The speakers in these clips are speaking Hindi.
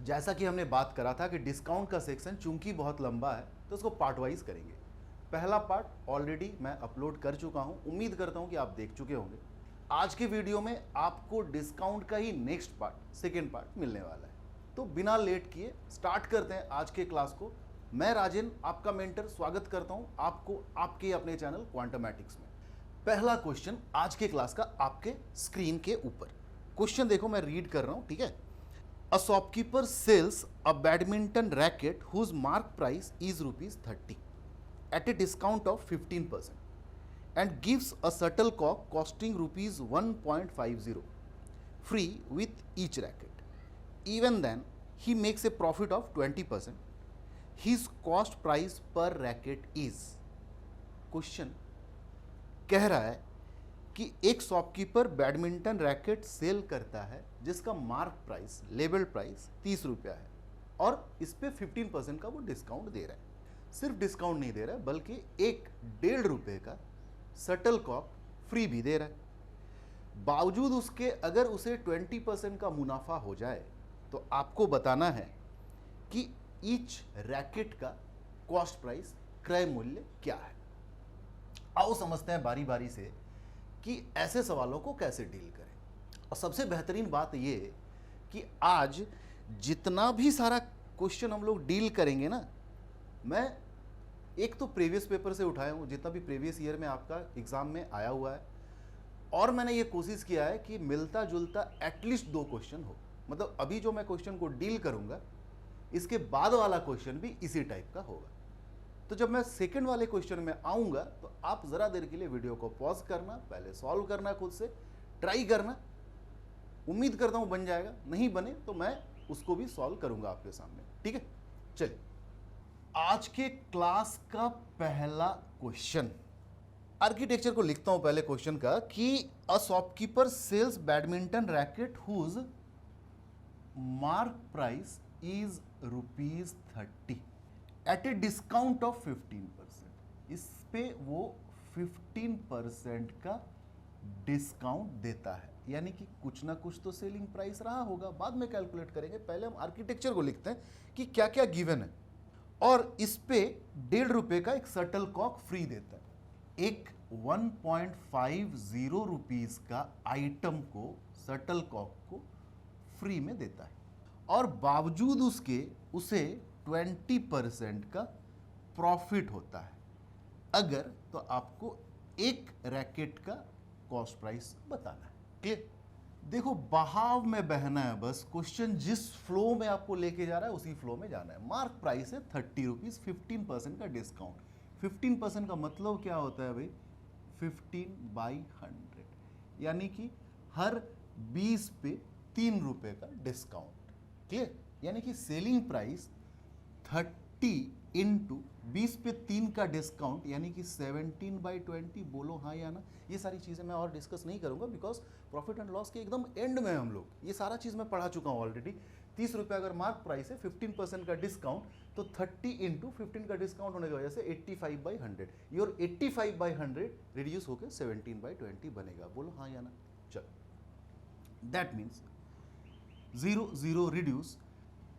तो जैसा कि हमने बात करा था कि डिस्काउंट का सेक्शन चूंकि बहुत लंबा है तो उसको पार्ट वाइज करेंगे। पहला पार्ट ऑलरेडी मैं अपलोड कर चुका हूं, उम्मीद करता हूं कि आप देख चुके होंगे। आज के वीडियो में आपको डिस्काउंट का ही नेक्स्ट पार्ट, सेकेंड पार्ट मिलने वाला है। तो बिना लेट किए स्टार्ट करते हैं आज के क्लास को। मैं राजन, आपका मेंटर, स्वागत करता हूं आपको आपके अपने चैनल क्वांटमैटिक्स में। पहला क्वेश्चन आज के क्लास का आपके स्क्रीन के ऊपर। क्वेश्चन देखो, मैं रीड कर रहा हूं, ठीक है। A shopkeeper sells a badminton racket whose mark price is ₹30 at a discount of 15% and gives a shuttlecock costing ₹1.50 free with each racket. Even then, he makes a profit of 20%. His cost price per racket is. Question कह रहा है कि एक शॉपकीपर बैडमिंटन रैकेट सेल करता है जिसका मार्क प्राइस, लेबल प्राइस 30 रुपया है और इस पे 15% का वो डिस्काउंट दे रहा है। सिर्फ डिस्काउंट नहीं दे रहा है बल्कि एक ₹1.5 का शटल कॉक फ्री भी दे रहा है। बावजूद उसके अगर उसे 20% का मुनाफा हो जाए तो आपको बताना है कि ईच रैकेट का कॉस्ट प्राइस, क्रय मूल्य क्या है। आओ समझते हैं बारी बारी से कि ऐसे सवालों को कैसे डील करें। और सबसे बेहतरीन बात यह कि आज जितना भी सारा क्वेश्चन हम लोग डील करेंगे ना, मैं एक तो प्रीवियस पेपर से उठाया हूं, जितना भी प्रीवियस ईयर में आपका एग्जाम में आया हुआ है, और मैंने ये कोशिश किया है कि मिलता जुलता एटलीस्ट 2 क्वेश्चन हो। मतलब अभी जो मैं क्वेश्चन को डील करूंगा इसके बाद वाला क्वेश्चन भी इसी टाइप का होगा। तो जब मैं सेकंड वाले क्वेश्चन में आऊंगा तो आप जरा देर के लिए वीडियो को पॉज करना, पहले सॉल्व करना, खुद से ट्राई करना। उम्मीद करता हूं बन जाएगा, नहीं बने तो मैं उसको भी सॉल्व करूंगा आपके सामने, ठीक है। चलिए, आज के क्लास का पहला क्वेश्चन, आर्किटेक्चर को लिखता हूं पहले क्वेश्चन का कि a shopkeeper sells badminton racket whose mark price is ₹30 at a discount of 15%। इस पे वो 15% का डिस्काउंट देता है, यानी कि कुछ ना कुछ तो सेलिंग प्राइस रहा होगा, बाद में कैलकुलेट करेंगे। पहले हम आर्किटेक्चर को लिखते हैं कि क्या क्या गिवन है। और इस पे ₹1.5 का एक शटल कॉक फ्री देता है। एक 1.50 रुपीज का आइटम को, शटल कॉक को फ्री में देता है और बावजूद उसके उसे 20% का प्रॉफिट होता है। अगर तो आपको एक रैकेट का कॉस्ट प्राइस बताना है। क्लियर? देखो, बहाव में बहना है बस। क्वेश्चन जिस फ्लो में आपको लेके जा रहा है उसी फ्लो में जाना है। मार्क प्राइस है ₹30, 15% का डिस्काउंट। 15% का मतलब क्या होता है भाई? 15/100, यानी कि हर 20 पे ₹3 का डिस्काउंट। क्लियर? यानी कि सेलिंग प्राइस 30 इंटू 20 पे 3 का डिस्काउंट, यानी कि 17/20। बोलो हाँ या ना। ये सारी चीज़ें मैं और डिस्कस नहीं करूंगा बिकॉज प्रॉफिट एंड लॉस के एकदम एंड में हम लोग ये सारा चीज़ मैं पढ़ा चुका हूँ ऑलरेडी। ₹30 अगर मार्क प्राइस है, 15% का डिस्काउंट, तो 30 इंटू 15 का डिस्काउंट होने की वजह से 85/100। योर 85/100 रिड्यूस होकर 17/20 बनेगा। बोलो हाँ या ना। चलो, दैट मीन्स 0 0 रिड्यूस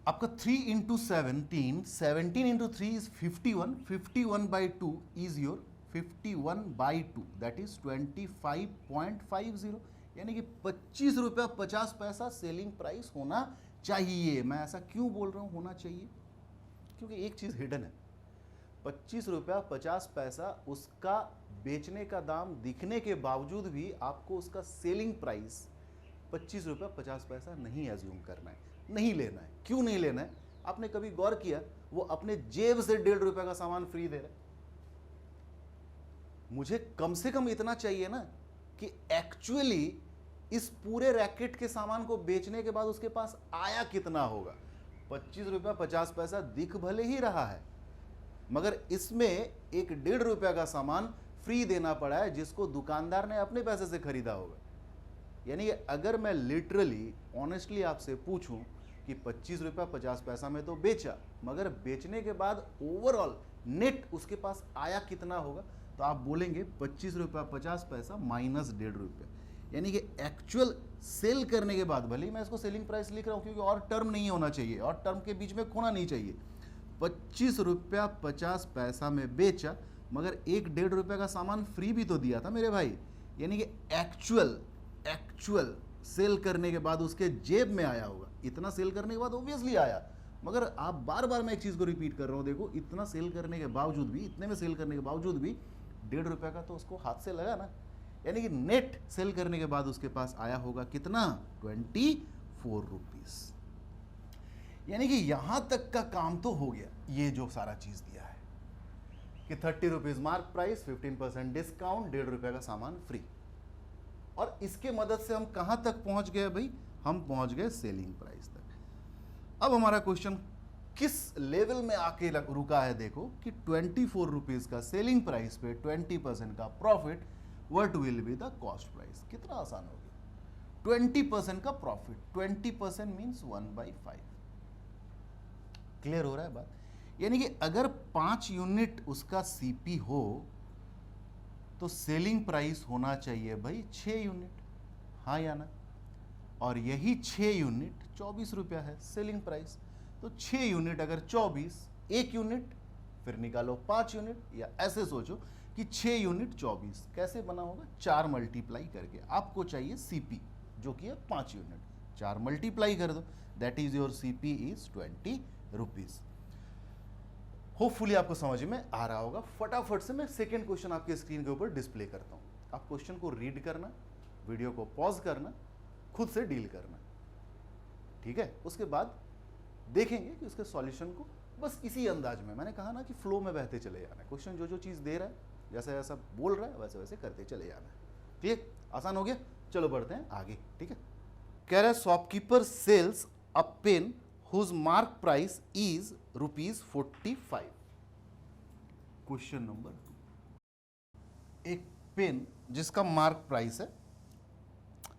आपका 3 into 17, 17 into 3 is 51, 51/2 is your 51/2, that is 25.50, यानी कि ₹25.50 सेलिंग प्राइस होना चाहिए। मैं ऐसा क्यों बोल रहा हूं होना चाहिए? क्योंकि एक चीज हिडन है। ₹25.50 उसका बेचने का दाम दिखने के बावजूद भी आपको उसका सेलिंग प्राइस ₹25.50 नहीं एज्यूम करना है, नहीं लेना है। क्यों नहीं लेना है? आपने कभी गौर किया? वो अपने जेब से ₹1.5 का सामान फ्री दे रहा है। मुझे कम से कम इतना चाहिए ना कि एक्चुअली इस पूरे रैकेट के सामान को बेचने के बाद उसके पास आया कितना होगा। ₹25.50 दिख भले ही रहा है, मगर इसमें एक ₹1.5 का सामान फ्री देना पड़ा है जिसको दुकानदार ने अपने पैसे से खरीदा होगा। यानी कि अगर मैं लिटरली ऑनेस्टली आपसे पूछूं कि ₹25.50 में तो बेचा, मगर बेचने के बाद ओवरऑल नेट उसके पास आया कितना होगा, तो आप बोलेंगे ₹25.50 माइनस ₹1.5। यानी कि एक्चुअल सेल करने के बाद, भले ही मैं इसको सेलिंग प्राइस लिख रहा हूँ क्योंकि और टर्म नहीं होना चाहिए और टर्म के बीच में खोना नहीं चाहिए, 25 रुपया 50 पैसा में बेचा, मगर 1-1.5 रुपये का सामान फ्री भी तो दिया था मेरे भाई। यानी कि एक्चुअल सेल करने के बाद उसके जेब में आया होगा। इतना सेल करने के बाद ऑब्वियसली आया, मगर आप बार बार, मैं एक चीज़ को रिपीट कर रहा हूँ, देखो इतना सेल करने के बावजूद भी, इतने में सेल करने के बावजूद भी 1.5 रुपये का तो उसको हाथ से लगा ना। यानी कि नेट सेल करने के बाद उसके पास आया होगा कितना, 24 रुपीस। यानी कि यहां तक का काम तो हो गया। ये जो सारा चीज दिया है कि 30 रुपीज मार्क प्राइस, 15% डिस्काउंट, 1.5 रुपये का सामान फ्री, और इसके मदद से हम कहां तक पहुंच गए भाई, हम पहुंच गए सेलिंग प्राइस तक। अब हमारा क्वेश्चन किस लेवल में आके रुका है, देखो कि 24 रुपीज का सेलिंग प्राइस पे 20% का profit, what will be the cost price. कितना आसान हो गया, 20% का प्रॉफिट, 20% मीन्स 1/5। क्लियर हो रहा है बात। यानी कि अगर 5 यूनिट उसका सीपी हो तो सेलिंग प्राइस होना चाहिए भाई 6 यूनिट, हाँ या ना। और यही 6 यूनिट 24 रुपया है सेलिंग प्राइस। तो 6 यूनिट अगर 24, 1 यूनिट फिर निकालो 5 यूनिट, या ऐसे सोचो कि 6 यूनिट 24 कैसे बना होगा, 4 मल्टीप्लाई करके। आपको चाहिए सीपी जो कि है 5 यूनिट, 4 मल्टीप्लाई कर दो, that is your CP is 20 rupees. Hopefully आपको समझ में आ रहा होगा। फटाफट से मैं सेकेंड क्वेश्चन आपके स्क्रीन के ऊपर डिस्प्ले करता हूं। आप क्वेश्चन को रीड करना, वीडियो को पॉज करना, खुद से डील करना, ठीक है। उसके बाद देखेंगे कि उसके सॉल्यूशन को बस इसी अंदाज में, मैंने कहा ना कि फ्लो में बहते चले जाना है। क्वेश्चन जो चीज दे रहा है, जैसा जैसा बोल रहा है वैसे वैसे करते चले जाना है। ठीक, आसान हो गया। चलो बढ़ते हैं आगे, ठीक है। कह रहा है shopkeeper sells a pen whose mark price is ₹45। Question number 2, एक पेन जिसका मार्क प्राइस है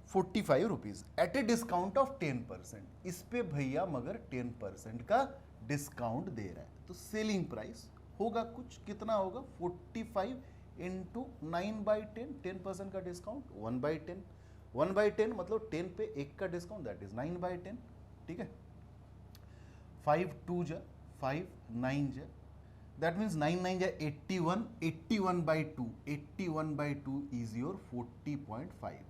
45 rupees at a discount of 10%। इस पे भैया मगर 10% का डिस्काउंट दे रहा है, तो सेलिंग प्राइस होगा कुछ, कितना होगा, 45 इंटू 9/10, 10% का डिस्काउंट 1/10, 1/10 मतलब 10 पे 1 का डिस्काउंट, दैट इज 9/10, ठीक है। 5 2 जा 5 9 जा, दैट मीन्स 9 9 जा 81, 81/2, 81/2 इज योर 40.5।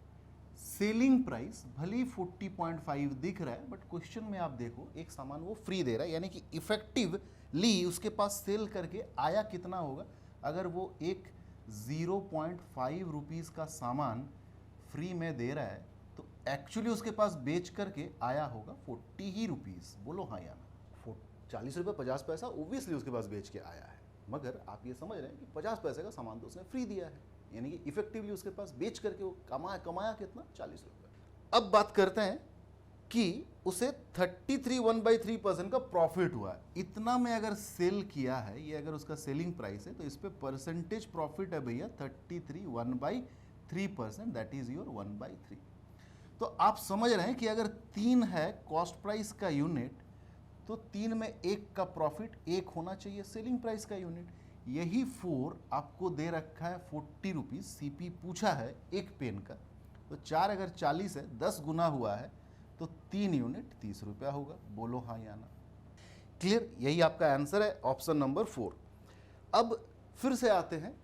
सेलिंग प्राइस भले ही 40.5 दिख रहा है, बट क्वेश्चन में आप देखो एक सामान वो फ्री दे रहा है, यानी कि इफेक्टिवली उसके पास सेल करके आया कितना होगा। अगर वो एक 0.5 रुपीज़ का सामान फ्री में दे रहा है तो एक्चुअली उसके पास बेच करके आया होगा 40 ही रुपीज़। बोलो हाँ या ना। 40 रुपये 50 पैसा ओब्वियसली उसके पास बेच के आया है, मगर आप ये समझ रहे हैं कि 50 पैसे का सामान तो उसने फ्री दिया है, यानी कि इफेक्टिवली उसके पास बेच करके वो कमाया कितना, 40 रुपये। अब बात करते हैं कि उसे 33 1/3% का प्रॉफिट हुआ है। इतना में अगर सेल किया है, ये अगर उसका सेलिंग प्राइस है, तो इस पे परसेंटेज प्रॉफिट है भैया 33 1/3%, दैट इज योर 1/3। तो आप समझ रहे हैं कि अगर 3 है कॉस्ट प्राइस का यूनिट, तो 3 में 1 का प्रॉफिट 1 होना चाहिए सेलिंग प्राइस का यूनिट। यही 4 आपको दे रखा है 40 रुपीज़, सीपी पूछा है एक पेन का, तो 4 अगर 40 है, 10 गुना हुआ है, तो 3 यूनिट 30 रुपया होगा। बोलो हाँ या ना। क्लियर, यही आपका आंसर है, ऑप्शन नंबर 4। अब फिर से आते हैं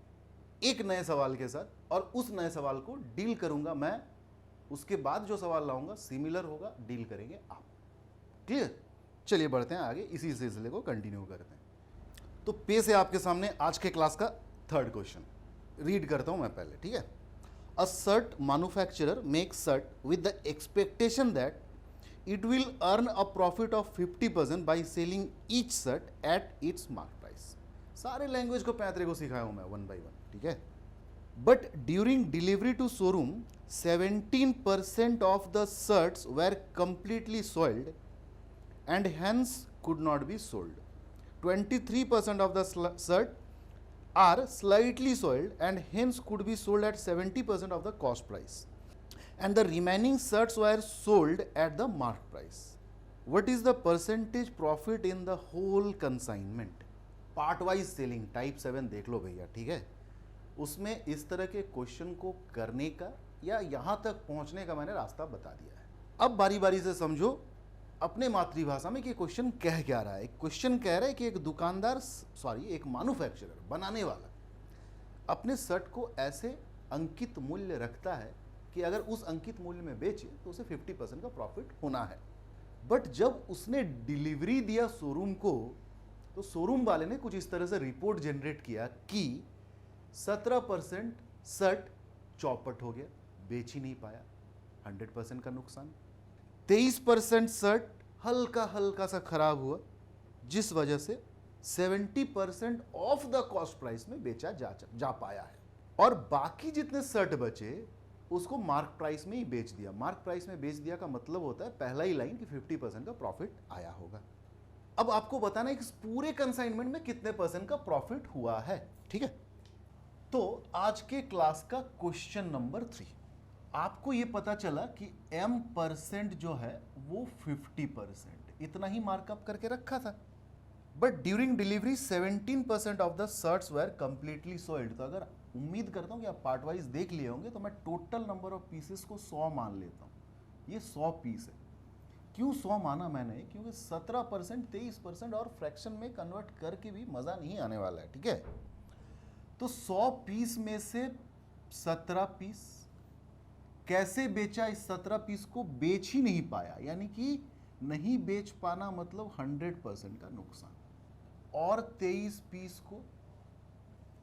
एक नए सवाल के साथ, और उस नए सवाल को डील करूंगा मैं, उसके बाद जो सवाल लाऊंगा सिमिलर होगा, डील करेंगे आप। क्लियर, चलिए बढ़ते हैं आगे, इसी सिलसिले को कंटिन्यू करते हैं। तो पे से आपके सामने आज के क्लास का थर्ड क्वेश्चन रीड करता हूं मैं पहले, ठीक है। A shirt manufacturer make shirt with the expectation that it will earn a profit of 50% by selling each shirt at its mark price. सारे लैंग्वेज को पैतरे को सिखाया हूं मैं 1 by 1, ठीक है। But during delivery to showroom 17% of the shirts were completely sold and hence could not be sold. 23% of the shirt are slightly soiled and hence could be sold at 70% of the cost price, and the remaining shirts were sold at the mark price. What is the percentage profit in the whole consignment? Part wise selling, type 7 देख लो भैया, ठीक है। उसमें इस तरह के क्वेश्चन को करने का या यहाँ तक पहुँचने का मैंने रास्ता बता दिया है। अब बारी बारी से समझो अपने मातृभाषा में कि क्वेश्चन कह क्या रहा है। क्वेश्चन कह रहा है कि एक दुकानदार, एक मैन्युफैक्चरर, बनाने वाला अपने शर्ट को ऐसे अंकित मूल्य रखता है कि अगर उस अंकित मूल्य में बेचे तो उसे 50% का प्रॉफिट होना है। बट जब उसने डिलीवरी दिया शोरूम को, तो शोरूम वाले ने कुछ इस तरह से रिपोर्ट जनरेट किया कि 17% शर्ट चौपट हो गया, बेच ही नहीं पाया, 100% का नुकसान। 23% शर्ट हल्का हल्का सा खराब हुआ, जिस वजह से 70% ऑफ द कॉस्ट प्राइस में बेचा जा पाया है। और बाकी जितने शर्ट बचे उसको मार्क प्राइस में ही बेच दिया। मार्क प्राइस में बेच दिया का मतलब होता है पहला ही लाइन कि 50% का प्रॉफिट आया होगा। अब आपको बताना है कि इस पूरे कंसाइनमेंट में कितने परसेंट का प्रॉफिट हुआ है। ठीक है, तो आज के क्लास का क्वेश्चन नंबर 3, आपको यह पता चला कि M% जो है वो 50%, इतना ही मार्कअप करके रखा था। But during delivery 17% of the shirts were completely sold. तो अगर उम्मीद करता हूं कि आप पार्ट वाइज देख लिए होंगे, तो मैं टोटल नंबर ऑफ पीसेस को 100 मान लेता हूं। ये 100 पीस है। क्यों 100 माना मैंने? क्योंकि 17%, 23% और फ्रैक्शन में कन्वर्ट करके भी मजा नहीं आने वाला है। ठीक है, तो 100 पीस में से 17 पीस कैसे बेचा? इस 17 पीस को बेच ही नहीं पाया, यानी कि नहीं बेच पाना मतलब 100% का नुकसान। और 23 पीस को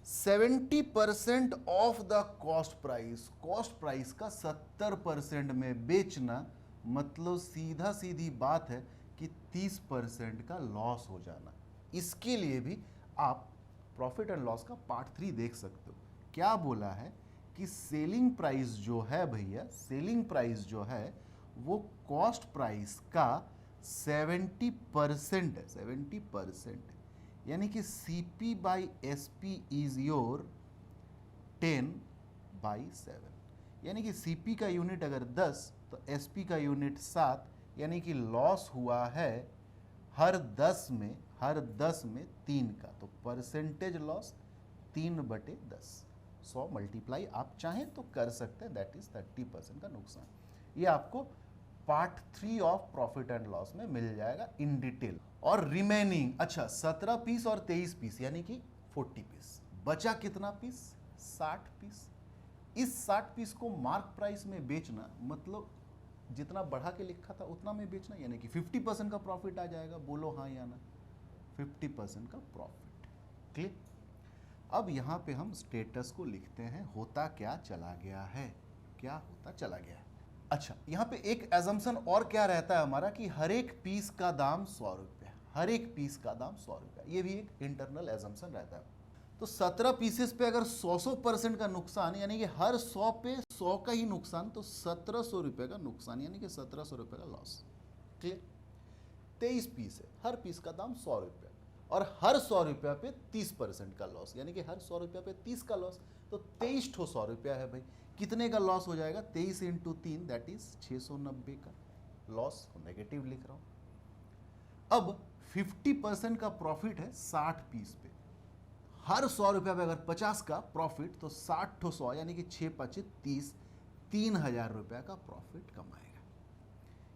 70% of the cost price, cost price का 70% में बेचना मतलब सीधा सीधी बात है कि 30% का लॉस हो जाना। इसके लिए भी आप प्रॉफिट एंड लॉस का पार्ट 3 देख सकते हो। क्या बोला है कि सेलिंग प्राइस जो है भैया, सेलिंग प्राइस जो है वो कॉस्ट प्राइस का 70% है, 70%। यानी कि CP by SP is your 10/7। यानी कि CP का यूनिट अगर 10 तो SP का यूनिट 7, यानी कि लॉस हुआ है हर 10 में 3 का। तो परसेंटेज लॉस 3/10। 100 मल्टीप्लाई आप चाहें तो कर सकते हैं, दैट इज 30% का नुकसान। ये आपको part 3 of profit and loss में मिल जाएगा इन डिटेल। और रिमेनिंग, अच्छा 17 पीस और 23 पीस यानी कि 40 पीस, बचा कितना पीस? 60 पीस। इस 60 पीस को मार्क प्राइस में बेचना मतलब जितना बढ़ा के लिखा था उतना में बेचना, यानी कि 50% का प्रॉफिट आ जाएगा। बोलो हाँ या ना? 50% का प्रॉफिट। क्लियर? अब यहां पे हम स्टेटस को लिखते हैं, होता क्या चला गया है, क्या होता चला गया है। अच्छा, यहाँ पे एक एजम्पशन और क्या रहता है हमारा कि हर एक पीस का दाम 100 रुपया, हर एक पीस का दाम 100 रुपया। ये भी एक इंटरनल एजम्पशन रहता है। तो 17 पीसेस पे अगर 100% का नुकसान, यानी कि हर 100 पे 100 का ही नुकसान, तो 1700 रुपये का नुकसान, यानी कि 1700 रुपये का लॉस। क्लियर? 23 पीस है, हर पीस का दाम 100 रुपया, और हर 100 रुपया पे 30% का लॉस, यानी कि हर 100 रुपया पे 30 का लॉस। तो 23 ठो 100 रुपया है भाई, कितने का लॉस हो जाएगा? 23 × 3 दैट इज 690 का लॉस। नेगेटिव लिख रहा हूं। अब 50% का प्रॉफिट है 60 पीस पे, हर 100 रुपया पे अगर 50 का प्रॉफिट, तो 60 ठो 100 यानी कि 6×5 = 30, 3000 रुपया का प्रॉफिट कमाएगा।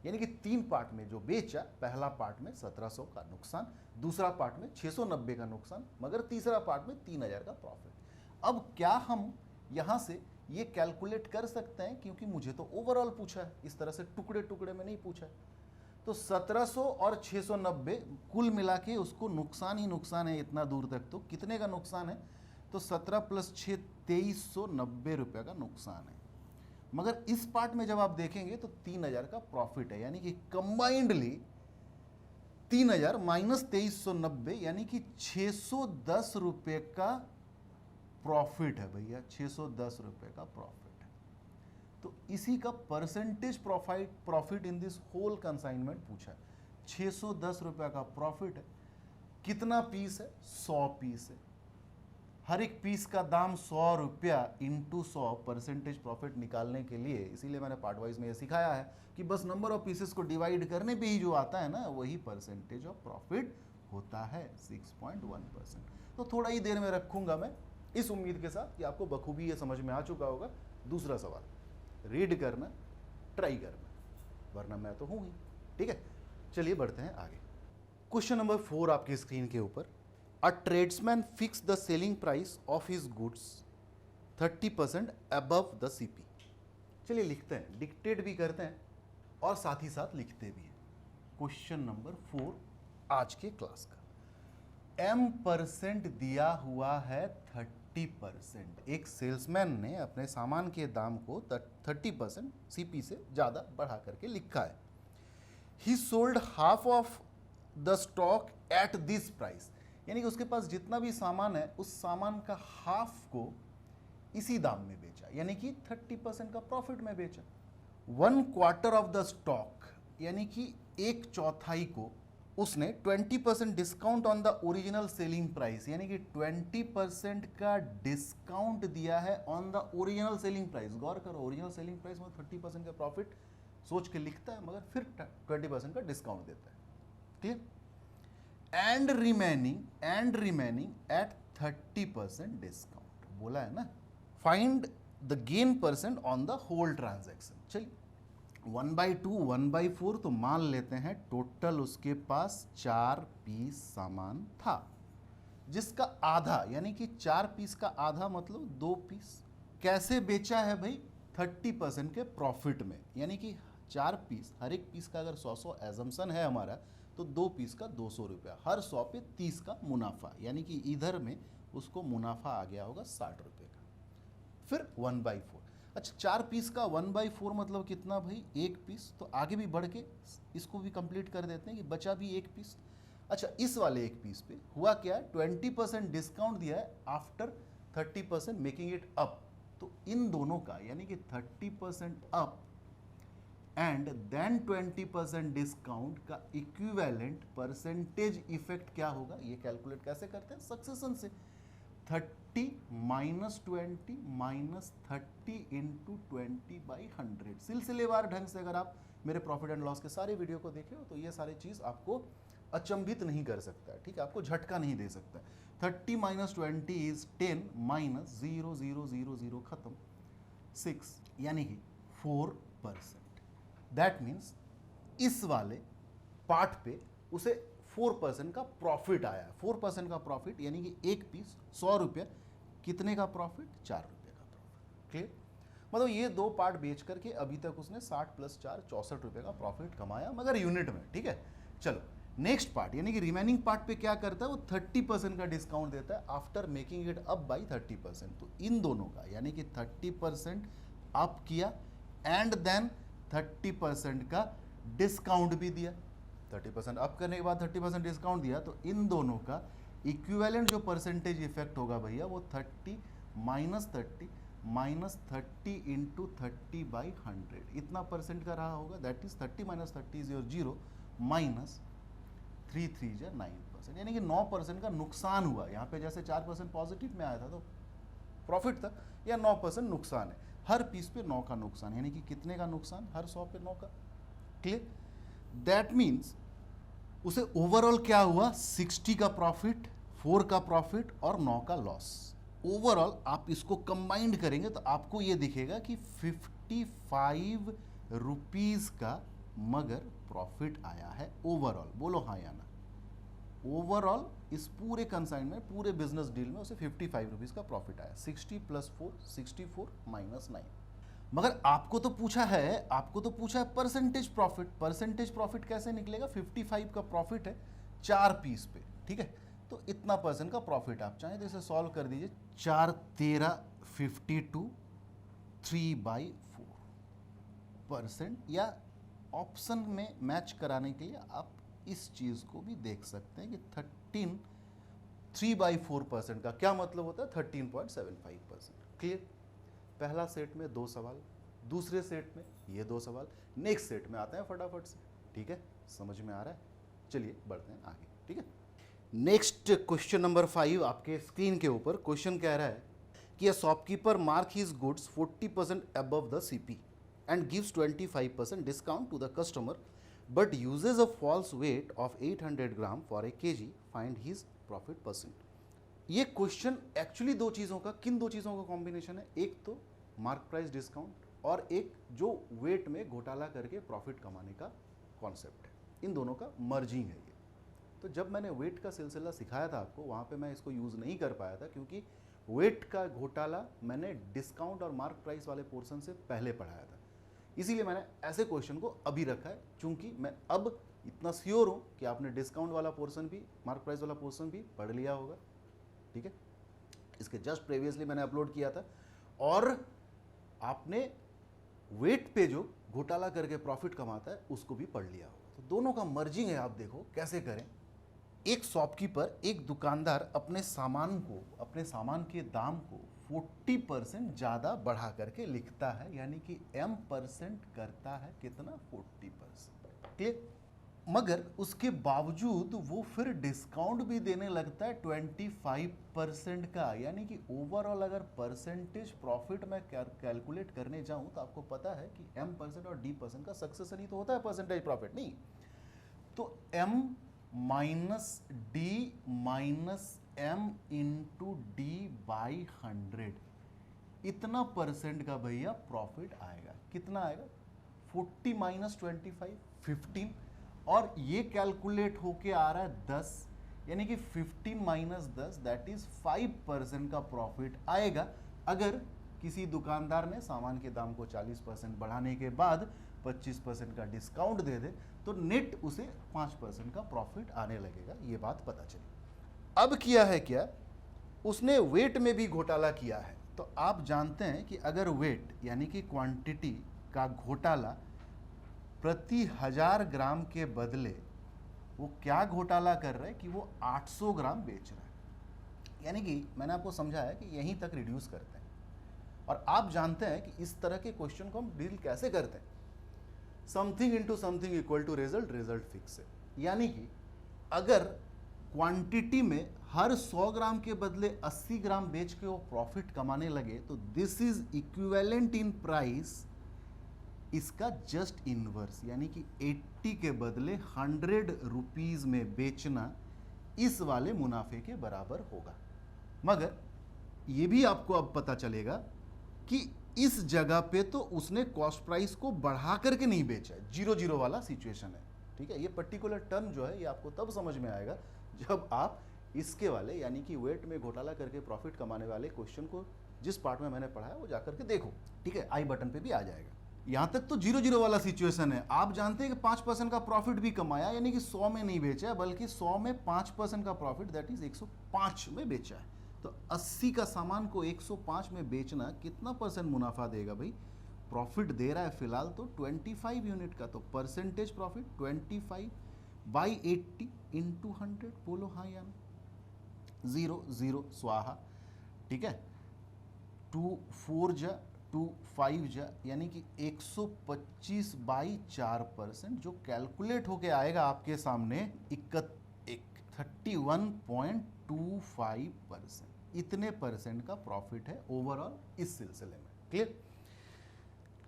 यानी कि 3 पार्ट में जो बेचा, पहला पार्ट में 1700 का नुकसान, दूसरा पार्ट में 690 का नुकसान, मगर तीसरा पार्ट में 3000 का प्रॉफिट। अब क्या हम यहां से ये कैलकुलेट कर सकते हैं? क्योंकि मुझे तो ओवरऑल पूछा है, इस तरह से टुकड़े टुकड़े में नहीं पूछा है। तो 1700 और 690 कुल मिला के उसको नुकसान ही नुकसान है इतना दूर तक। तो कितने का नुकसान है? तो 17 + 6 2390 रुपये का नुकसान है। मगर इस पार्ट में जब आप देखेंगे तो 3000 का प्रॉफिट है, यानी कि कंबाइंडली 3000 माइनस 2390 यानी कि 610 रुपये का प्रॉफिट है भैया, 610 रुपये का प्रॉफिट है। तो इसी का percentage profit in this whole consignment पूछा है। 610 रुपये का प्रॉफिट है। कितना पीस है? 100 पीस है। हर एक पीस का दाम 100 रुपया इंटू 100 परसेंटेज प्रॉफिट निकालने के लिए, इसीलिए मैंने पार्ट वाइज में ये सिखाया है कि बस नंबर ऑफ पीसेस को डिवाइड करने पे ही जो आता है ना, वही परसेंटेज ऑफ प्रॉफिट होता है, 6.1%। तो थोड़ा ही देर में रखूंगा मैं, इस उम्मीद के साथ कि आपको बखूबी ये समझ में आ चुका होगा। दूसरा सवाल रीड करना, ट्राई करना, वरना मैं तो हूं ही। ठीक है, चलिए बढ़ते हैं आगे। क्वेश्चन नंबर 4 आपकी स्क्रीन के ऊपर, a tradesman fix the selling price of his goods 30% above the CP. चलिए लिखते हैं, डिक्टेट भी करते हैं और साथ ही साथ लिखते भी हैं। क्वेश्चन नंबर 4 आज के क्लास का, M% दिया हुआ है 30%। एक सेल्समैन ने अपने सामान के दाम को 30% सीपी से ज़्यादा बढ़ा करके लिखा है। ही sold half of the stock at this price, यानी कि उसके पास जितना भी सामान है उस सामान का हाफ को इसी दाम में बेचा, यानी कि 30% का प्रॉफिट में बेचा। 1/4 ऑफ द स्टॉक, यानी कि 1/4 को उसने 20% discount on the original selling price, यानी कि 20% का डिस्काउंट दिया है on the original selling price. गौर करो, ओरिजिनल सेलिंग प्राइस में 30% का प्रॉफिट सोच के लिखता है, मगर फिर 20% का डिस्काउंट देता है। Clear? And remaining at 30% discount बोला है ना। Find the gain percent on the whole transaction. चलिए 1/2 1/4 तो मान लेते हैं टोटल उसके पास 4 पीस सामान था, जिसका आधा यानी कि 4 पीस का आधा मतलब 2 पीस कैसे बेचा है भाई? 30% के प्रॉफिट में, यानी कि 4 पीस, हर एक पीस का अगर 100 एजम्पशन है हमारा, तो 2 पीस का 200 रुपया, हर 100 पे 30 का मुनाफा, यानी कि इधर में उसको मुनाफा आ गया होगा 60 रुपये का। फिर 1/4, अच्छा 4 पीस का 1/4 मतलब कितना भाई? 1 पीस। तो आगे भी बढ़ के इसको भी कंप्लीट कर देते हैं कि बचा भी 1 पीस। अच्छा इस वाले 1 पीस पे हुआ क्या है? 20% डिस्काउंट दिया है आफ्टर 30% मेकिंग इट अप। तो इन दोनों का यानी कि 30% अप एंड देन 20% डिस्काउंट का इक्विवेलेंट परसेंटेज इफेक्ट क्या होगा? ये कैलकुलेट कैसे करते हैं? सक्सेशन से 30 - 20 - 30 × 20/100। सिलसिलेवार ढंग से अगर आप मेरे प्रॉफिट एंड लॉस के सारे वीडियो को देखे हो तो ये सारी चीज़ आपको अचंभित नहीं कर सकता है। ठीक है, आपको झटका नहीं दे सकता। 30 - 20 इज 10 - 0 0 0 0 खत्म 6, यानी कि 4%। दैट मीन्स इस वाले पार्ट पे उसे 4% का प्रॉफिट आया है। 4% का प्रॉफिट यानी कि 1 पीस 100 रुपये, कितने का प्रॉफिट? 4 रुपये का प्रॉफिट। क्लियर? मतलब ये 2 पार्ट बेच करके अभी तक उसने 60 + 4 64 रुपये का प्रॉफिट कमाया, मगर यूनिट में। ठीक है, चलो नेक्स्ट पार्ट यानी कि रिमेनिंग पार्ट पे क्या करता है? वो 30% का डिस्काउंट देता है after making it up by 30%। तो इन दोनों का यानी कि 30% अप किया एंड देन 30% का डिस्काउंट भी दिया। 30% अप करने के बाद 30% डिस्काउंट दिया, तो इन दोनों का इक्विवेलेंट जो परसेंटेज इफेक्ट होगा भैया वो 30 - 30 - 30 × 30/100 इतना परसेंट का रहा होगा। दैट इज 30 - 30 इज योर 0 - 3 3 जा 9%, यानी कि 9% का नुकसान हुआ। यहाँ पे जैसे 4% पॉजिटिव में आया था तो प्रॉफिट था, या 9% नुकसान है। हर पीस पे 9 का नुकसान, यानी कि कितने का नुकसान? हर 100 पे 9 का। क्लियर? दैट मीन्स उसे ओवरऑल क्या हुआ? 60 का प्रॉफिट, 4 का प्रॉफिट और 9 का लॉस। ओवरऑल आप इसको कंबाइंड करेंगे तो आपको ये दिखेगा कि 55 रुपीज़ का मगर प्रॉफिट आया है ओवरऑल। बोलो हाँ या ना? ओवरऑल इस पूरे कंसाइन में, पूरे बिजनेस डील में उसे 55 रुपीज़ का प्रॉफिट आया। 60 + 4 64 - 9। मगर आपको तो पूछा है परसेंटेज प्रॉफिट। परसेंटेज प्रॉफिट कैसे निकलेगा? 55 का प्रॉफिट है 4 पीस पे। ठीक है, तो इतना परसेंट का प्रॉफिट आप चाहें तो इसे सॉल्व कर दीजिए। 4 13 52 3/4%, या ऑप्शन में मैच कराने के लिए आप इस चीज़ को भी देख सकते हैं कि 3/4% का क्या मतलब होता है? 13.75%। क्लियर? पहला सेट में 2 सवाल, दूसरे सेट में ये 2 सवाल, नेक्स्ट सेट में आते हैं फटाफट से। ठीक है, समझ में आ रहा है? चलिए बढ़ते हैं आगे। ठीक है, नेक्स्ट क्वेश्चन नंबर 5 आपके स्क्रीन के ऊपर क्वेश्चन कह रहा है कि a shopkeeper mark his goods 40% above the CP and gives 25% discount to the customer but uses a false weight of 800 gram for a kg. Find his profit percent. ये क्वेश्चन एक्चुअली दो चीज़ों का, किन दो चीज़ों का कॉम्बिनेशन है? एक तो मार्क प्राइस डिस्काउंट और एक जो वेट में घोटाला करके प्रॉफिट कमाने का कॉन्सेप्ट है, इन दोनों का मर्जिंग है ये। तो जब मैंने वेट का सिलसिला सिखाया था आपको, वहाँ पे मैं इसको यूज़ नहीं कर पाया था क्योंकि वेट का घोटाला मैंने डिस्काउंट और मार्क प्राइस वाले पोर्शन से पहले पढ़ाया था। इसीलिए मैंने ऐसे क्वेश्चन को अभी रखा है, चूंकि मैं अब इतना श्योर हूँ कि आपने डिस्काउंट वाला पोर्शन भी, मार्क प्राइस वाला पोर्शन भी पढ़ लिया होगा। ठीक है, इसके जस्ट प्रीवियसली मैंने अपलोड किया था और आपने वेट पे जो घोटाला करके प्रॉफिट कमाता है उसको भी पढ़ लिया होगा। तो दोनों का मर्जिंग है, आप देखो कैसे करें। एक शॉपकीपर, एक दुकानदार अपने सामान को, अपने सामान के दाम को 40% ज़्यादा बढ़ा करके लिखता है, यानी कि M% करता है कितना? 40%। क्लियर? मगर उसके बावजूद वो फिर डिस्काउंट भी देने लगता है 25% का, यानी कि ओवरऑल अगर परसेंटेज प्रॉफिट में कैलकुलेट करने जाऊं तो आपको पता है कि M% और D% का सक्सेसन ही तो होता है परसेंटेज प्रॉफिट, नहीं? तो M minus D minus M into D by 100, इतना परसेंट का भैया प्रॉफिट आएगा। कितना आएगा? 40 माइनस 25, 15, और ये कैलकुलेट होके आ रहा है 10, यानी कि 15 माइनस 10 दैट इज 5% का प्रॉफिट आएगा। अगर किसी दुकानदार ने सामान के दाम को 40% बढ़ाने के बाद 25% का डिस्काउंट दे दे तो नेट उसे 5% का प्रॉफिट आने लगेगा। ये बात पता चली। अब किया है क्या? उसने वेट में भी घोटाला किया है। तो आप जानते हैं कि अगर वेट यानी कि क्वांटिटी का घोटाला प्रति 1000 ग्राम के बदले वो क्या घोटाला कर रहा है कि वो 800 ग्राम बेच रहा है, यानी कि मैंने आपको समझाया कि यहीं तक रिड्यूस करते हैं। और आप जानते हैं कि इस तरह के क्वेश्चन को हम डील कैसे करते हैं। Something into something equal to result, result fix है। यानी कि अगर क्वांटिटी में हर 100 ग्राम के बदले 80 ग्राम बेच के वो प्रॉफिट कमाने लगे तो this is equivalent in price इसका जस्ट इनवर्स, यानी कि 80 के बदले 100 रुपीज में बेचना इस वाले मुनाफे के बराबर होगा। मगर ये भी आपको अब पता चलेगा कि इस जगह पे तो उसने कॉस्ट प्राइस को बढ़ा करके नहीं बेचा है, 0-0 वाला सिचुएशन है। ठीक है, ये पर्टिकुलर टर्म जो है ये आपको तब समझ में आएगा जब आप इसके वाले यानी कि वेट में घोटाला करके प्रॉफिट कमाने वाले क्वेश्चन को जिस पार्ट में मैंने पढ़ाया वो जाकर के देखो। ठीक है, आई बटन पे भी आ जाएगा। यहां तक तो 0-0 वाला सिचुएशन है। आप जानते हैं कि 5% का प्रॉफिट भी कमाया, यानी कि 100 में नहीं बेचा बल्कि 100 में 5% का प्रॉफिट दैट इज 105 में बेचा है। तो 80 का सामान को 105 में बेचना कितना परसेंट मुनाफा देगा भाई? प्रॉफिट दे रहा है फिलहाल तो 25 यूनिट का, तो परसेंटेज प्रॉफिट 25 बाई 80 इंटू 100। बोलो हाँ या ना? 0 0 स्वाहा। ठीक है, 2 4 जा 2 5 जा, यानी कि 125 बाई 4%, जो कैलकुलेट होके आएगा आपके सामने 31.25%। इतने परसेंट का प्रॉफिट है ओवरऑल इस सिलसिले में। क्लियर?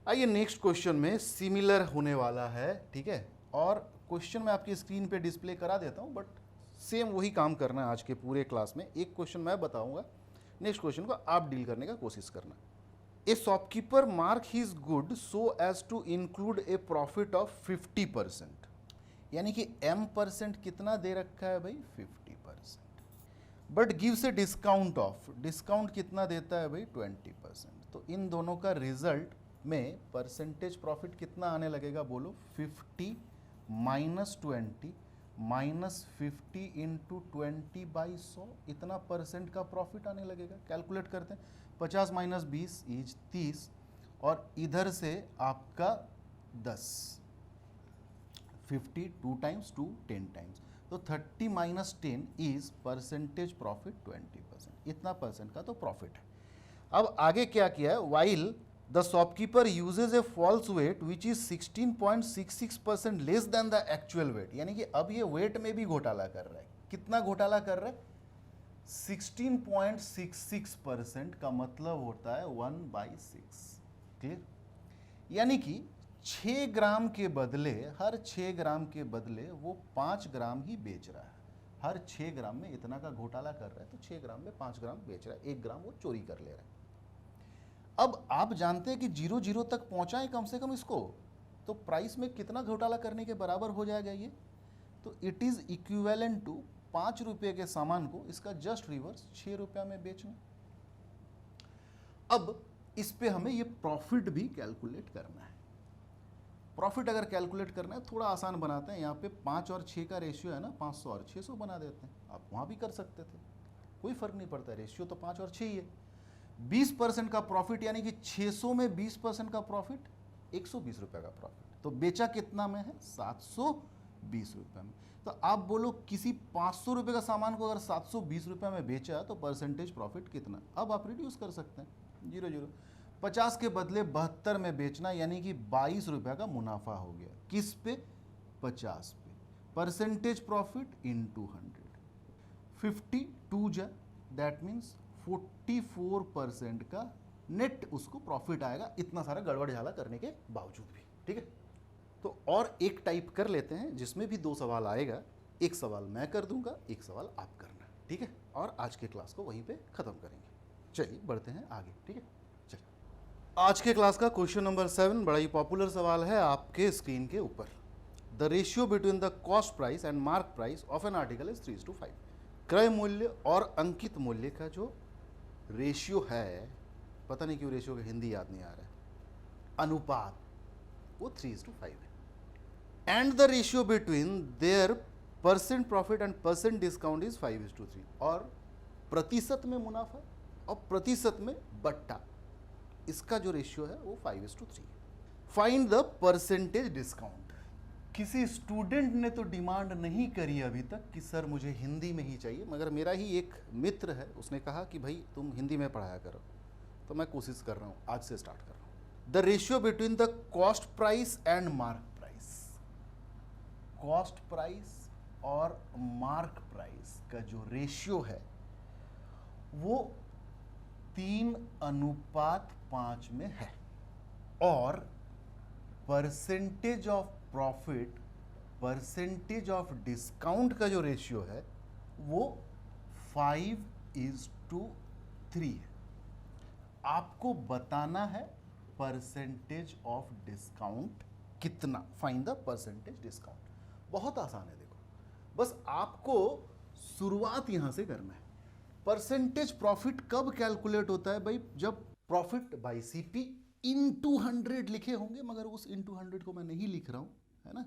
आइए नेक्स्ट क्वेश्चन में सिमिलर होने वाला है। ठीक है, और क्वेश्चन मैं आपकी स्क्रीन पे डिस्प्ले करा देता हूं, बट सेम वही काम करना है आज के पूरे क्लास में। एक क्वेश्चन मैं बताऊंगा, नेक्स्ट क्वेश्चन को आप डील करने का कोशिश करना। A shopkeeper mark his good so as to include a profit of 50%, यानी कि M% कितना दे रखा है भाई? 50%, but gives A discount of, discount कितना देता है भाई? 20%। तो इन दोनों का रिजल्ट में परसेंटेज प्रॉफिट कितना आने लगेगा? बोलो 50 माइनस 20 माइनस 50 इंटू 20 बाई 100, इतना परसेंट का प्रॉफिट आने लगेगा। कैलकुलेट करते हैं, 50 माइनस 20 इज 30, और इधर से आपका 10, 50 2 टाइम्स 2 10 टाइम्स, तो 30 माइनस 10 इज परसेंटेज प्रॉफिट 20%। इतना परसेंट का तो प्रॉफिट है। अब आगे क्या किया है? While the shopkeeper uses a false weight which is 16.66% less than the actual weight, यानी कि अब ये वेट में भी घोटाला कर रहा है। कितना घोटाला कर रहा है? 16.66% का मतलब होता है 1/6। क्लियर? यानी कि 6 ग्राम के बदले, हर 6 ग्राम के बदले वो 5 ग्राम ही बेच रहा है। हर 6 ग्राम में इतना का घोटाला कर रहा है, तो 6 ग्राम में 5 ग्राम बेच रहा है, 1 ग्राम वो चोरी कर ले रहा है। अब आप जानते हैं कि 0 तक पहुंचाएं कम से कम इसको, तो प्राइस में कितना घोटाला करने के बराबर हो जाएगा ये, तो इट इज इक्विवेलेंट टू 5 रुपये के सामान को इसका जस्ट रिवर्स 6 रुपया में बेचना। अब इस पे हमें ये प्रॉफिट भी कैलकुलेट करना है। प्रॉफिट अगर कैलकुलेट करना है थोड़ा आसान बनाते हैं, यहाँ पे 5 और 6 का रेशियो है ना, 500 और 600 बना देते हैं। आप वहाँ भी कर सकते थे, कोई फर्क नहीं पड़ता, रेशियो तो 5 और 6 ही है। 20% का प्रॉफिट यानी कि 600 में 20% का प्रॉफिट 120 रुपये का प्रॉफिट, तो बेचा कितना में है, 720 रुपये में। तो आप बोलो किसी 500 रुपये का सामान को अगर 720 रुपये में बेचा तो परसेंटेज प्रॉफिट कितना। अब आप रिड्यूस कर सकते हैं, 0 50 के बदले 72 में बेचना यानी कि 22 रुपये का मुनाफा हो गया। किस पे, 50 पे। परसेंटेज प्रॉफिट इनटू 100, 52 जा, दैट मीन्स 44% का नेट उसको प्रॉफिट आएगा, इतना सारा गड़बड़ झाला करने के बावजूद भी। ठीक है, तो और एक टाइप कर लेते हैं जिसमें भी 2 सवाल आएगा, एक सवाल मैं कर दूंगा, एक सवाल आप करना। ठीक है, और आज के क्लास को वहीं पे खत्म करेंगे। चलिए बढ़ते हैं आगे। ठीक है, चलिए आज के क्लास का क्वेश्चन नंबर 7 बड़ा ही पॉपुलर सवाल है आपके स्क्रीन के ऊपर। The ratio between the cost price and mark price of an article is 3:5। क्रय मूल्य और अंकित मूल्य का जो रेशियो है, पता नहीं क्यों रेशियो का हिंदी याद नहीं आ रहा है, अनुपात, वो 3:5 है। And the ratio between their percent profit and percent discount is 5:3। और प्रतिशत में मुनाफा और प्रतिशत में बट्टा, इसका जो रेशियो है वो 5:3 है। Find the percentage discount. किसी स्टूडेंट ने तो डिमांड नहीं करी अभी तक कि सर मुझे हिंदी में ही चाहिए, मगर मेरा ही एक मित्र है, उसने कहा कि भाई तुम हिंदी में पढ़ाया करो, तो मैं कोशिश कर रहा हूँ, आज से स्टार्ट कर रहा हूँ। The ratio between the cost price and mark price. Cost price और मार्क प्राइस का जो रेशियो है वो 3:5 में है, और percentage of profit, percentage of discount का जो रेशियो है वो 5:3 है। आपको बताना है परसेंटेज ऑफ डिस्काउंट कितना, फाइंड द परसेंटेज डिस्काउंट। बहुत आसान है, देखो बस आपको शुरुआत यहां से करना है। परसेंटेज प्रॉफिट कब कैलकुलेट होता है भाई, जब प्रॉफिट बाई सीपी इनटू 100 लिखे होंगे, मगर उस इनटू 100 को मैं नहीं लिख रहा हूं, है ना,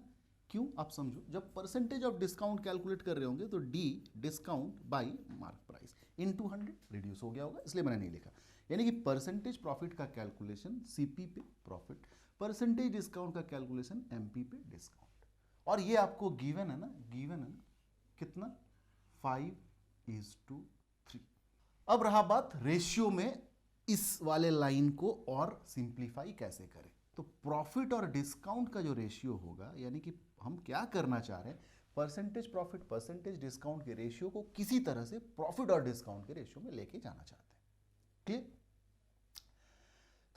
क्यों आप समझो। जब परसेंटेज ऑफ डिस्काउंट कैलकुलेट कर रहे होंगे तो D discount by mark price into 100 reduce हो गया होगा, इसलिए मैंने नहीं लिखा। यानी कि परसेंटेज प्रॉफिट का कैलकुलेशन सीपी पे प्रॉफिट, परसेंटेज डिस्काउंट का कैलकुलेशन एमपी पे डिस्काउंट। और ये आपको गिवन है ना, गिवन है ना, कितना, 5:3। अब रहा बात रेशियो में इस वाले लाइन को और सिंप्लीफाई कैसे करें। तो प्रॉफिट और डिस्काउंट का जो रेशियो होगा, यानी कि हम क्या करना चाह रहे हैं, परसेंटेज प्रॉफिट परसेंटेज डिस्काउंट के रेशियो को किसी तरह से प्रॉफिट और डिस्काउंट के रेशियो में लेके जाना चाहते हैं। क्लियर।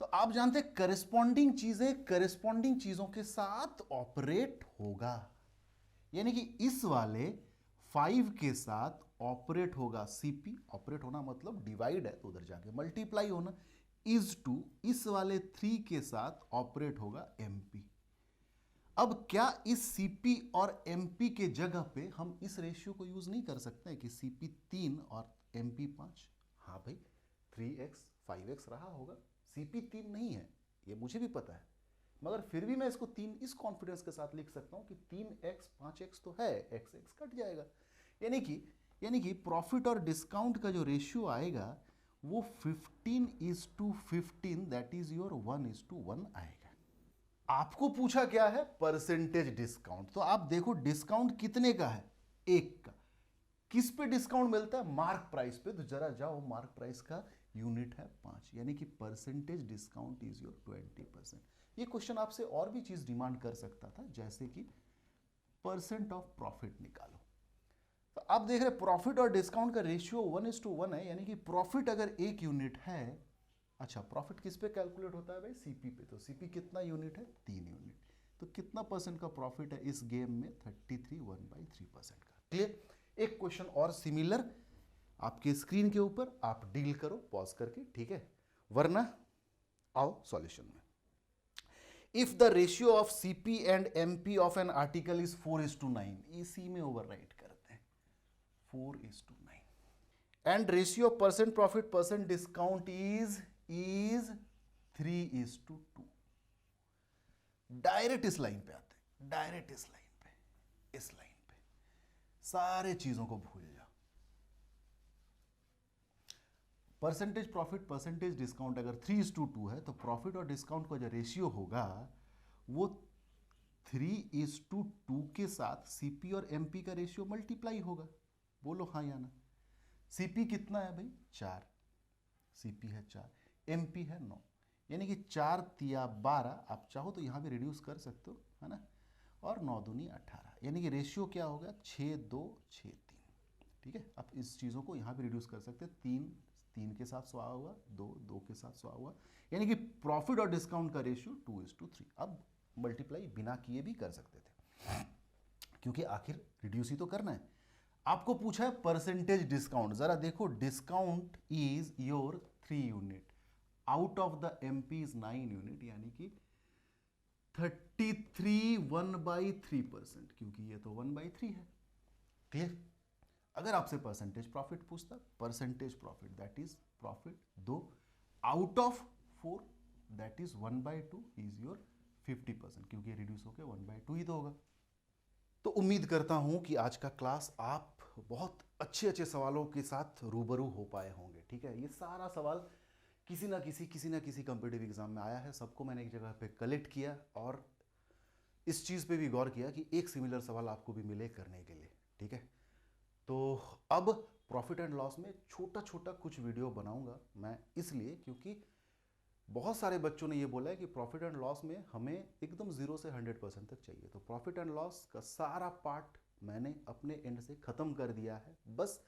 तो आप जानते हैं करेस्पॉन्डिंग चीजें करेस्पॉन्डिंग चीजों के साथ ऑपरेट होगा, यानी कि इस वाले 5 के साथ ऑपरेट होगा सीपी। ऑपरेट होना मतलब डिवाइड है तो उधर जाके मल्टीप्लाई होना, इज टू इस वाले 3 के साथ ऑपरेट होगा एमपी। अब क्या इस सीपी और एमपी के जगह पे हम इस रेशियो को यूज नहीं कर सकते हैं कि सीपी 3 और एमपी 5? हाँ भाई, 3x 5x रहा होगा, सीपी 3 नहीं है, ये मुझे भी पता है, मगर फिर भी मैं इसको 3 इस कॉन्फिडेंस के साथ लिख सकता हूं कि 3x 5x तो है, x कट जाएगा। यानी कि प्रॉफिट और डिस्काउंट का जो रेशियो आएगा वो 15:15, दैट इज योर 1:1 आएगा। आपको पूछा क्या है, परसेंटेज डिस्काउंट। तो आप देखो डिस्काउंट कितने का है, 1 का। किस पे डिस्काउंट मिलता है, मार्क प्राइस पे। तो जरा जाओ, मार्क प्राइस का यूनिट है 5, यानी कि परसेंटेज डिस्काउंट इज योर 20%। ये क्वेश्चन आपसे और भी चीज डिमांड कर सकता था, जैसे कि परसेंट ऑफ प्रॉफिट निकालो। तो आप देख रहे प्रॉफिट और डिस्काउंट का रेशियो 1:1 है, यानी कि प्रॉफिट अगर 1 यूनिट है, अच्छा प्रॉफिट किस पे कैलकुलेट होता है भाई, सीपी पे। तो सीपी कितना यूनिट है, 3 यूनिट। तो कितना परसेंट का प्रॉफिट है इस गेम में, 33 1/3% का। क्लियर। एक क्वेश्चन और सिमिलर आपके स्क्रीन के ऊपर, आप डील करो पॉज करके, ठीक है, वरना आओ सॉल्यूशन में। If the ratio of CP and MP of an article is 4:9, इसी में ओवरराइट करते हैं 4:9, and ratio percent profit percent discount is 3:2। Direct इस लाइन पे आते हैं, डायरेक्ट इस लाइन पे, इस लाइन पे सारे चीजों को भूल जाओ। परसेंटेज प्रॉफिट परसेंटेज डिस्काउंट अगर 3:2 है तो प्रॉफिट और डिस्काउंट का जो रेशियो होगा वो 3:2 के साथ सीपी और एमपी का रेशियो मल्टीप्लाई होगा। बोलो हाँ या ना। सीपी कितना है भाई? 4, सीपी है 4, एमपी है 9, यानी कि 4 तिया 12, आप चाहो तो यहाँ भी रिड्यूस कर सकते हो, है ना, और 9 दूनी 18, यानी कि रेशियो क्या होगा? 6:2:6:3। ठीक है, अब इस चीज़ों को यहाँ भी रिड्यूस कर सकते हैं, 3 के साथ 100 हुआ, 2 के साथ 100 हुआ, यानी कि प्रॉफिट और डिस्काउंट का रेशियो 2:3। अब मल्टीप्लाई बिना किए भी कर सकते थे, क्योंकि आखिर रिड्यूस ही तो करना है। आपको पूछा है परसेंटेज डिस्काउंट, जरा देखो, discount is your 3 unit, out of the MP is 9 unit, यानी कि 33 1/3%, क्योंकि ये तो 1/3 है। क्लियर? अगर आपसे परसेंटेज प्रॉफिट पूछता, percentage profit that is profit 2 out of 4 that is 1/2 is your 50%, क्योंकि रिड्यूस होकर 1/2 ही तो होगा। तो उम्मीद करता हूं कि आज का क्लास आप बहुत अच्छे अच्छे सवालों के साथ रूबरू हो पाए होंगे। ठीक है, ये सारा सवाल किसी ना किसी कॉम्पिटिटिव एग्जाम में आया है, सबको मैंने एक जगह पे कलेक्ट किया और इस चीज़ पे भी गौर किया कि एक सिमिलर सवाल आपको भी मिले करने के लिए। ठीक है, तो अब प्रॉफिट एंड लॉस में छोटा छोटा कुछ वीडियो बनाऊंगा मैं, इसलिए क्योंकि बहुत सारे बच्चों ने ये बोला है कि प्रॉफिट एंड लॉस में हमें एकदम 0 से 100% तक चाहिए। तो प्रॉफिट एंड लॉस का सारा पार्ट मैंने अपने एंड से ख़त्म कर दिया है। बस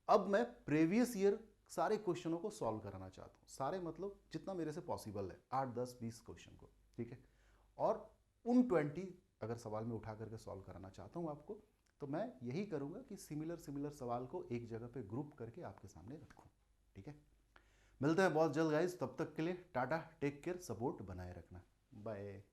अब मैं प्रीवियस ईयर सारे क्वेश्चनों को सॉल्व कराना चाहता हूँ, सारे मतलब जितना मेरे से पॉसिबल है, 8 10 20 क्वेश्चन को। ठीक है, और उन 20 अगर सवाल में उठा करके सॉल्व कराना चाहता हूँ आपको, तो मैं यही करूँगा कि सिमिलर सवाल को एक जगह पे ग्रुप करके आपके सामने रखूँ। ठीक है, मिलते हैं बहुत जल्द गाइज, तब तक के लिए टाटा, टेक केयर, सपोर्ट बनाए रखना, बाय।